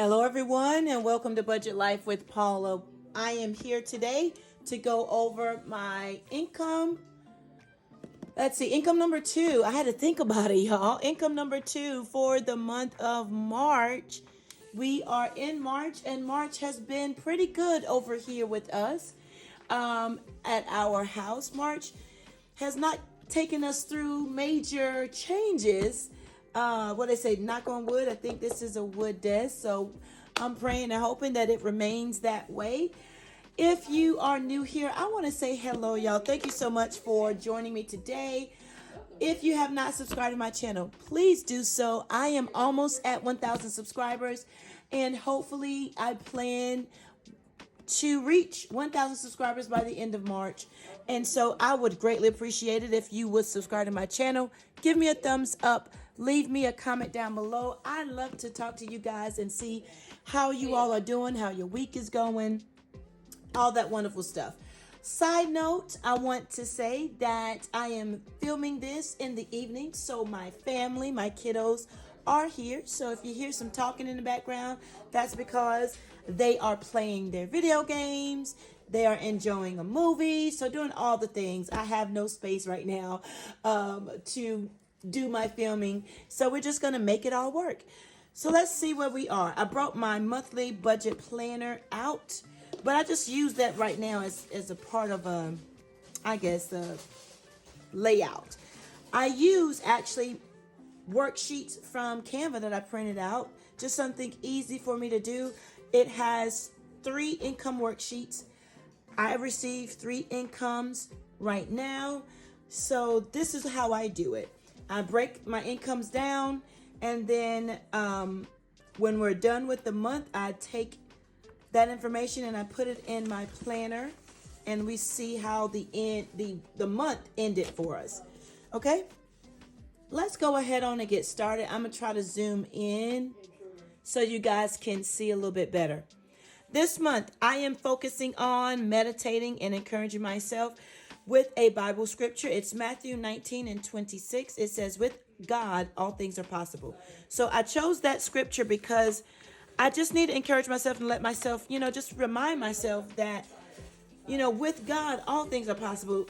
Hello, everyone, and welcome to Budget Life with Paula. I am here today to go over my income. Let's see, income number 2. I had to think about it, y'all. Income number 2 for the month of March. We are in March, and March has been pretty good over here with us at our house. March has not taken us through major changes. What they say, knock on wood. I think this is a wood desk, so I'm praying and hoping that it remains that way. If you are new here, I want to say hello, y'all. Thank you so much for joining me today. If you have not subscribed to my channel, please do so. I am almost at 1,000 subscribers, and hopefully I plan to reach 1,000 subscribers by the end of March. And so I would greatly appreciate it if you would subscribe to my channel. Give me a thumbs up. Leave me a comment down below. I love to talk to you guys and see how you all are doing, how your week is going, all that wonderful stuff. Side note, I want to say that I am filming this in the evening, so my family, my kiddos are here. So if you hear some talking in the background, that's because they are playing their video games. They are enjoying a movie, so doing all the things. I have no space right now to do my filming, so we're just gonna make it all work. So let's see where we are. I brought my monthly budget planner out, but I just use that right now as a part of a layout. I use actually worksheets from Canva that I printed out, just something easy for me to do. It has 3 income worksheets. I receive 3 incomes right now, so this is how I do it. I break my incomes down, and then when we're done with the month, I take that information and I put it in my planner, and we see how the month ended for us. Okay, let's go ahead on and get started. I'm gonna try to zoom in so you guys can see a little bit better. This month, I am focusing on meditating and encouraging myself with a Bible scripture. It's Matthew 19:26. It says, with God, all things are possible. So I chose that scripture because I just need to encourage myself and let myself, just remind myself that, with God, all things are possible.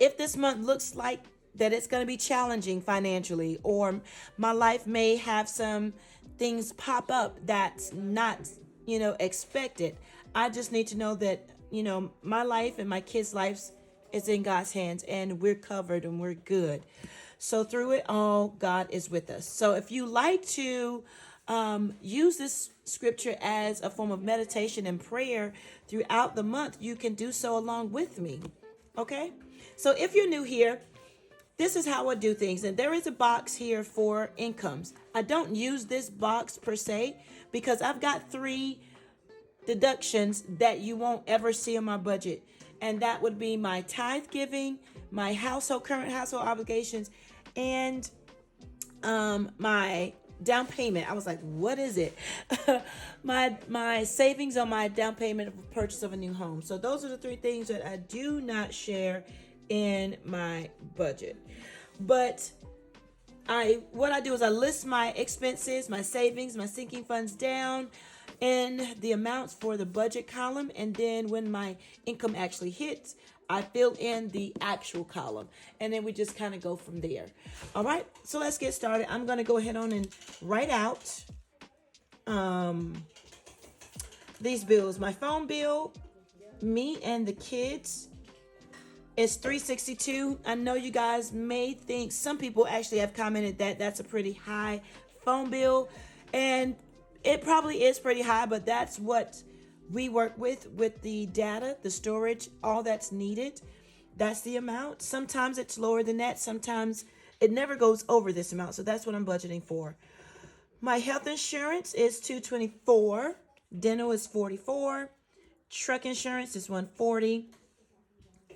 If this month looks like that it's going to be challenging financially, or my life may have some things pop up that's not, expected, I just need to know that, my life and my kids' lives is in God's hands, and we're covered and we're good. So through it all, God is with us. So if you like to use this scripture as a form of meditation and prayer throughout the month, you can do so along with me. Okay? So if you're new here, this is how I do things. And there is a box here for incomes. I don't use this box per se because I've got 3 deductions that you won't ever see in my budget. And that would be my tithe giving, my current household obligations, and my down payment. I was like, what is it? my savings on my down payment of purchase of a new home. So those are the 3 things that I do not share in my budget. But what I do is I list my expenses, my savings, my sinking funds down in the amounts for the budget column, and then when my income actually hits, I fill in the actual column, and then we just kind of go from there. All right, so let's get started. I'm going to go ahead on and write out these bills. My phone bill, me and the kids, is $362. I know you guys may think, some people actually have commented that that's a pretty high phone bill, and it probably is pretty high, but that's what we work with the data, the storage, all that's needed. That's the amount. Sometimes it's lower than that. Sometimes it never goes over this amount. So that's what I'm budgeting for. My health insurance is $224. Dental is $44. Truck insurance is $140.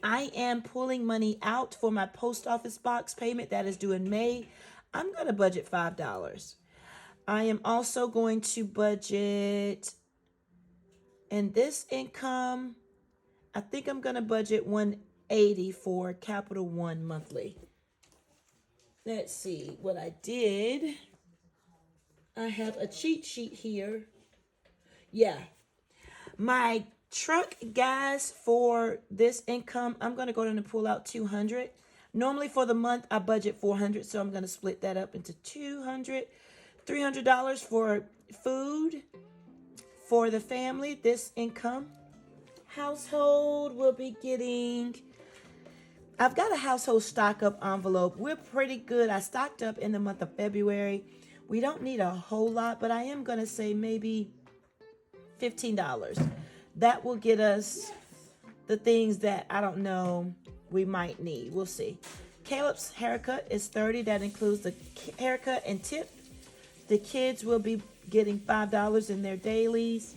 I am pulling money out for my post office box payment that is due in May. I'm going to budget $5. I am also going to budget, in this income, I think I'm going to budget $180 for Capital One monthly. Let's see what I did. I have a cheat sheet here Yeah. My truck gas for this income, I'm going to go ahead and pull out 200. Normally for the month, I budget 400, so I'm going to split that up into 200. $300 for food for the family. This income household will be getting, I've got a household stock up envelope. We're pretty good. I stocked up in the month of February. We don't need a whole lot, but I am going to say maybe $15. That will get us the things that I don't know we might need. We'll see. Caleb's haircut is $30. That includes the haircut and tip. The kids will be getting $5 in their dailies.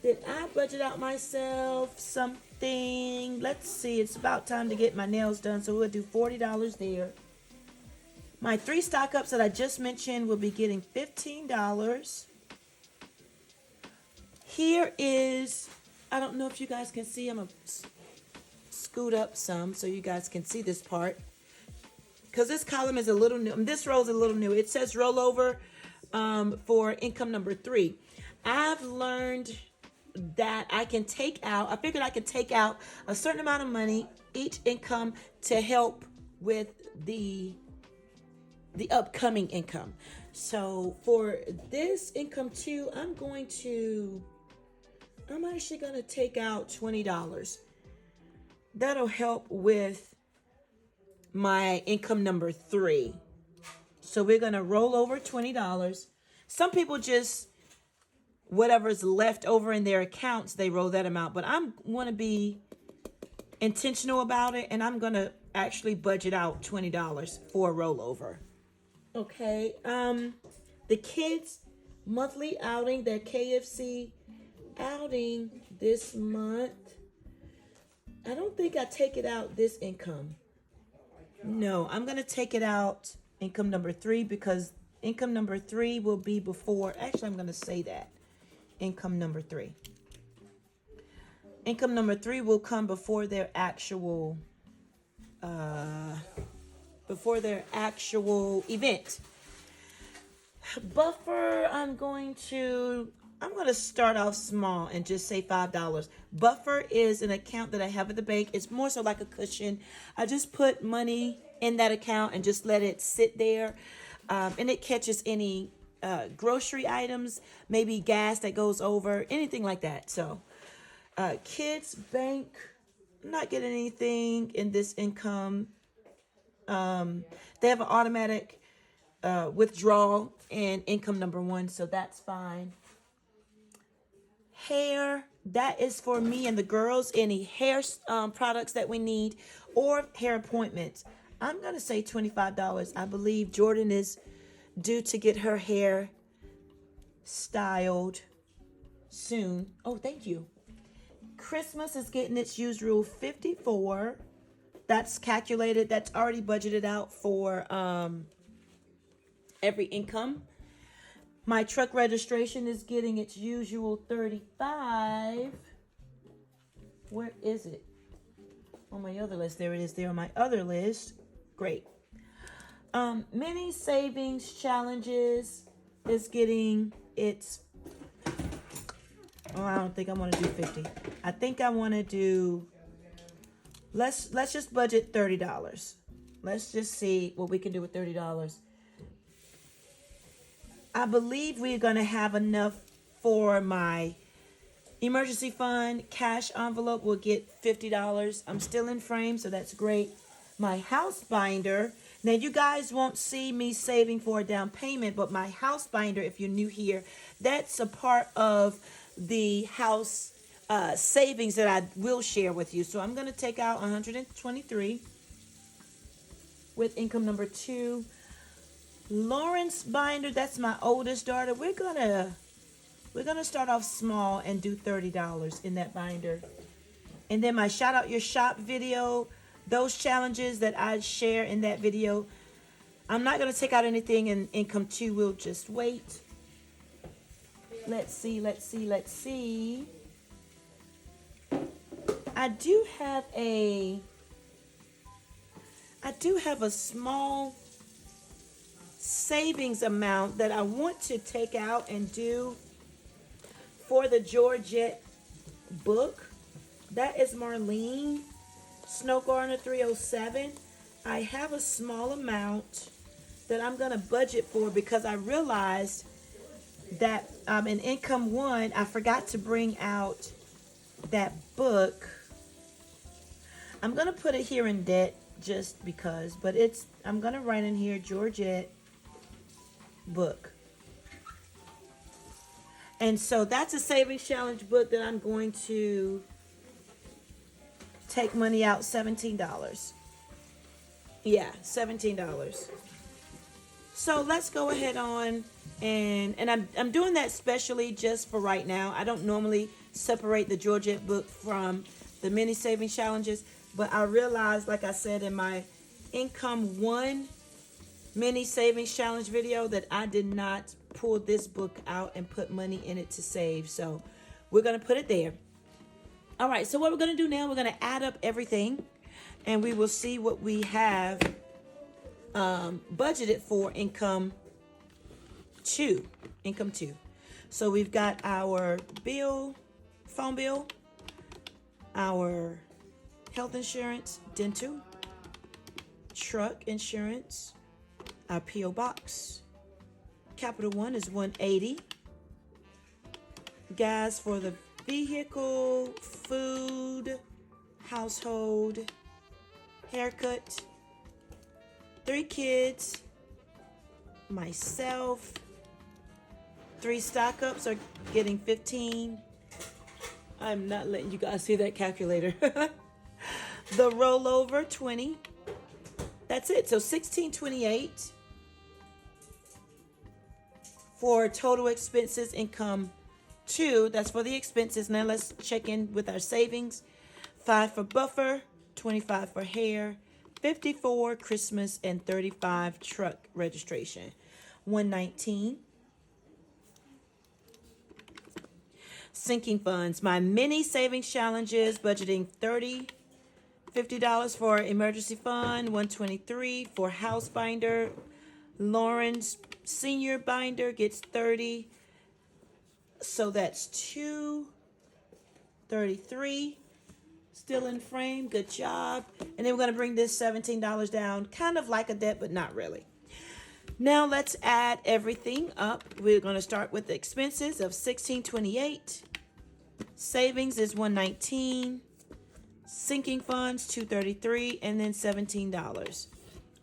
Did I budget out myself something? Let's see. It's about time to get my nails done, so we'll do $40 there. My 3 stock ups that I just mentioned will be getting $15. Here is, I don't know if you guys can see, I'm going to scoot up some so you guys can see this part. Because this column is a little new. This row is a little new. It says rollover for income number 3. I've learned that I can take out, I figured I could take out a certain amount of money each income to help with the upcoming income. So for this income 2, I'm actually going to take out $20. That'll help with my income number 3. So we're going to roll over $20. Some people just, whatever's left over in their accounts, they roll that amount. But I'm going to be intentional about it, and I'm going to actually budget out $20 for a rollover. Okay. The kids' monthly outing, their KFC outing this month. I don't think I take it out this income. No, I'm going to take it out income number 3 because income number 3 will be before. Actually, I'm going to say that. Income number 3. Income number 3 will come before their actual event. Buffer, I'm going to start off small and just say $5. Buffer is an account that I have at the bank. It's more so like a cushion. I just put money in that account and just let it sit there. And it catches any grocery items, maybe gas that goes over, anything like that. So kids bank, I'm not getting anything in this income. They have an automatic withdrawal in income number 1, so that's fine. Hair, that is for me and the girls. Any hair products that we need or hair appointments. I'm going to say $25. I believe Jordan is due to get her hair styled soon. Oh, thank you. Christmas is getting its usual $54. That's calculated. That's already budgeted out for every income. My truck registration is getting its usual $35. Where is it? On my other list. There it is there on my other list. Great. Mini savings challenges is getting its, I don't think I want to do 50. I think I want to do, let's just budget $30. Let's just see what we can do with $30. I believe we're going to have enough for my emergency fund. Cash envelope will get $50. I'm still in frame, so that's great. My house binder. Now, you guys won't see me saving for a down payment, but my house binder, if you're new here, that's a part of the house savings that I will share with you. So I'm going to take out $123 with income number 2. Lawrence binder, that's my oldest daughter. We're gonna start off small and do $30 in that binder. And then my shout out your shop video, those challenges that I share in that video, I'm not gonna take out anything in income 2. We'll just wait. Let's see. I do have a small savings amount that I want to take out and do for the Georgette book. That is Marlene, Snow Garner 307. I have a small amount that I'm going to budget for because I realized that in Income 1, I forgot to bring out that book. I'm going to put it here in debt just because, but I'm going to write in here Georgette book. And so that's a savings challenge book that I'm going to take money out, $17. Yeah, $17. So let's go ahead on and I'm doing that specially just for right now. I don't normally separate the Georgette book from the mini savings challenges, but I realized, like I said in my Income 1 mini savings challenge video, that I did not pull this book out and put money in it to save. So we're going to put it there. All right, so what we're going to do now, we're going to add up everything and we will see what we have budgeted for Income 2. Income 2. So we've got our bill, phone bill, our health insurance, dental, truck insurance, our P.O. box. Capital One is $180. Gas for the vehicle, food, household, haircut, 3 kids, myself, 3 stock-ups are getting 15. I'm not letting you guys see that calculator. The rollover, 20. That's it. So $16.28 for total expenses. Income 2, that's for the expenses. Now let's check in with our savings. 5 for buffer, 25 for hair, 54 Christmas, and 35 truck registration. 119. Sinking funds. My mini savings challenges, budgeting $50 for emergency fund, 123 for house binder. Lauren's senior binder gets 30. So that's 233. Still in frame. Good job. And then we're going to bring this $17 down, kind of like a debt, but not really. Now let's add everything up. We're going to start with the expenses of $16.28. Savings is $119. Sinking funds $233, and then $17.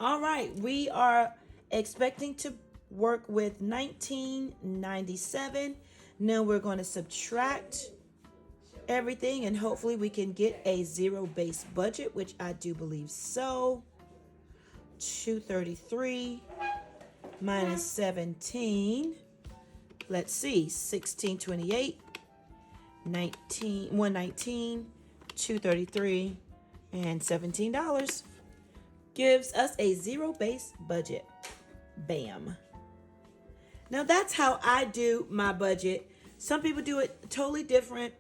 All right, we are expecting to work with $19.97. Now we're going to subtract everything, and hopefully we can get a zero-based budget, which I do believe so. 233 minus 17. Let's see, 1628, 119, 233, and $17 gives us a zero-based budget. Bam. Now that's how I do my budget. Some people do it totally different.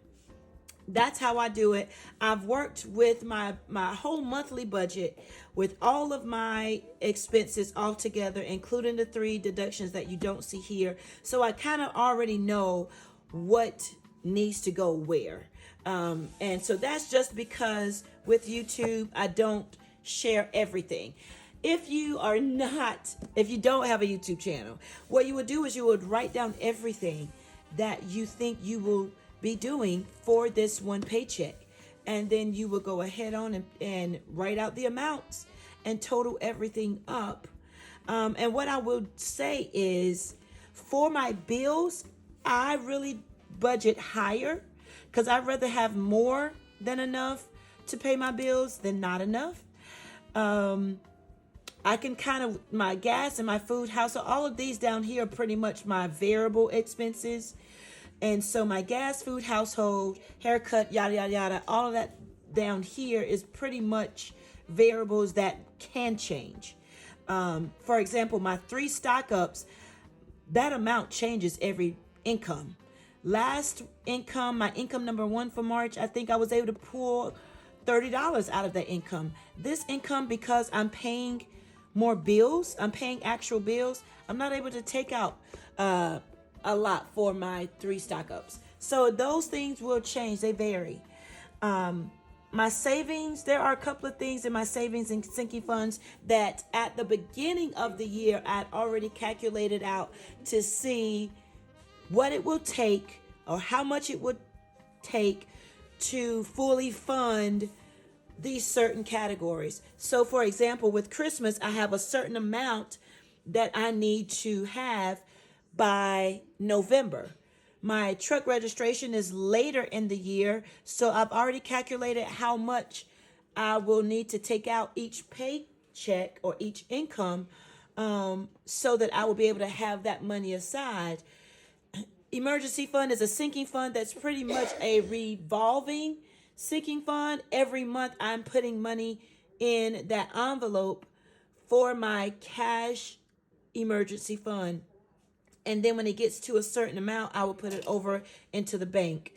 That's how I do it. I've worked with my whole monthly budget with all of my expenses all together, including the 3 deductions that you don't see here. So I kind of already know what needs to go where. And so that's just because with YouTube, I don't share everything. If you don't have a YouTube channel, what you would do is you would write down everything that you think you will be doing for this one paycheck. And then you will go ahead on and write out the amounts and total everything up. And what I will say is for my bills, I really budget higher because I'd rather have more than enough to pay my bills than not enough. I can my gas and my food, household, all of these down here are pretty much my variable expenses. And so my gas, food, household, haircut, yada, yada, yada, all of that down here is pretty much variables that can change. For example, my 3 stock-ups, that amount changes every income. Last income, my income number 1 for March, I think I was able to pull $30 out of that income. This income, because I'm paying more bills, I'm paying actual bills, I'm not able to take out a lot for my 3 stock-ups. So those things will change. They vary. My savings, there are a couple of things in my savings and sinking funds that at the beginning of the year, I'd already calculated out to see what it will take or how much it would take to fully fund these certain categories. So for example, with Christmas, I have a certain amount that I need to have by November. My truck registration is later in the year, so I've already calculated how much I will need to take out each paycheck or each income, so that I will be able to have that money aside. Emergency fund is a sinking fund that's pretty much a revolving sinking fund. Every month I'm putting money in that envelope for my cash emergency fund. And then when it gets to a certain amount, I will put it over into the bank.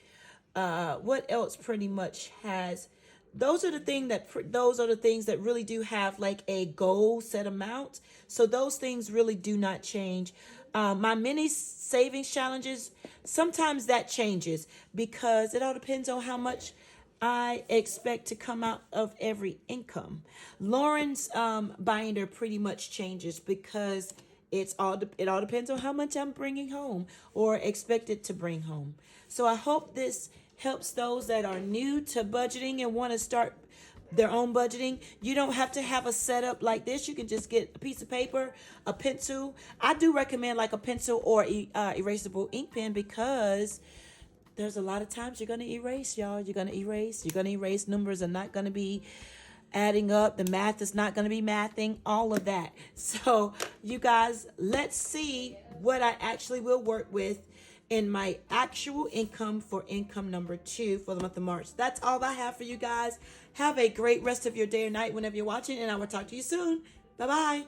What else pretty much has? Those are the things that really do have like a goal set amount. So those things really do not change. My mini savings challenges, sometimes that changes because it all depends on how much I expect to come out of every income. Lauren's binder pretty much changes because it all depends on how much I'm bringing home or expected to bring home. So I hope this helps those that are new to budgeting and want to start their own budgeting. You don't have to have a setup like this. You can just get a piece of paper, a pencil. I do recommend like a pencil or erasable ink pen because there's a lot of times you're going to erase, y'all. You're going to erase. Numbers are not going to be adding up. The math is not going to be mathing, all of that. So you guys, let's see what I actually will work with in my actual income for income number 2 for the month of March. That's all I have for you guys. Have a great rest of your day or night whenever you're watching, and I will talk to you soon. Bye-bye.